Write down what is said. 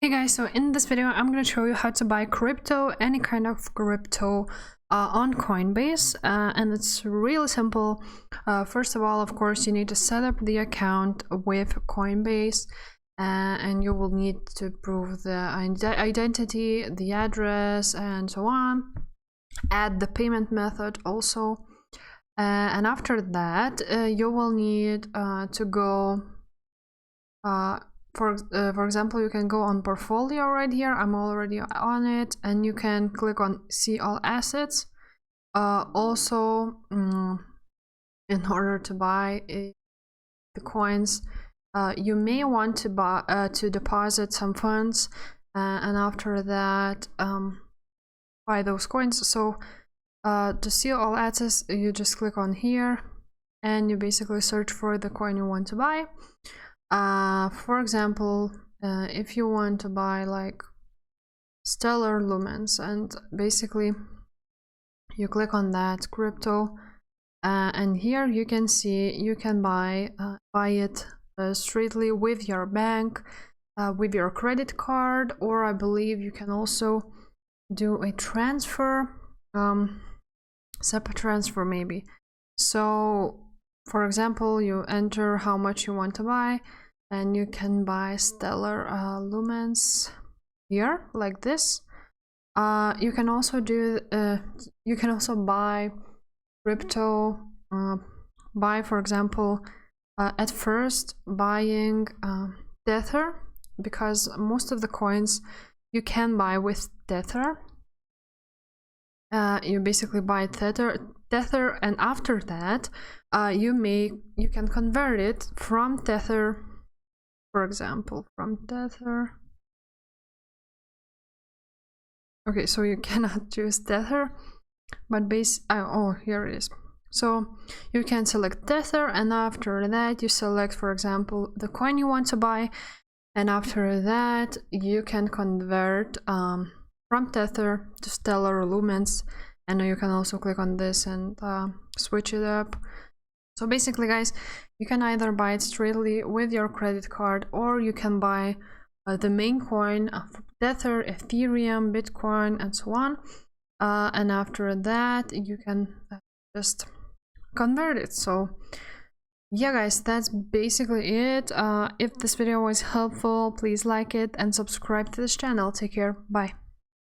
Hey guys, so in this video I'm going to show you how to buy crypto, any kind of crypto on Coinbase, and it's really simple. First of all, of course, you need to set up the account with Coinbase, and you will need to prove the identity, the address, and so on. Add the payment method also, and after that you will need to go for example, you can go on portfolio right here. I'm already on it, and you can click on see all assets. Also, in order to buy the coins, you may want to buy to deposit some funds, and after that buy those coins. So to see all assets, you just click on here and you basically search for the coin you want to buy. For example, if you want to buy like stellar lumens, and basically you click on that crypto, and here you can see you can buy it straightly with your bank, with your credit card, or I believe you can also do a transfer, SEPA transfer maybe. So for example, you enter how much you want to buy, and you can buy stellar lumens here like this. You can also do you can also buy crypto by, for example, at first buying Tether, because most of the coins you can buy with Tether. You basically buy Tether, and after that you can convert it from Tether, for example, from Tether. Okay, so you cannot choose Tether, but oh, here it is. So you can select Tether, and after that you select, for example, the coin you want to buy, and after that you can convert from Tether to stellar lumens, and you can also click on this and switch it up. So basically, guys, you can either buy it straightly with your credit card, or you can buy the main coin of Tether, Ethereum, Bitcoin, and so on, and after that you can just convert it. So yeah, guys, that's basically it. If this video was helpful, please like it and subscribe to this channel. Take care. Bye.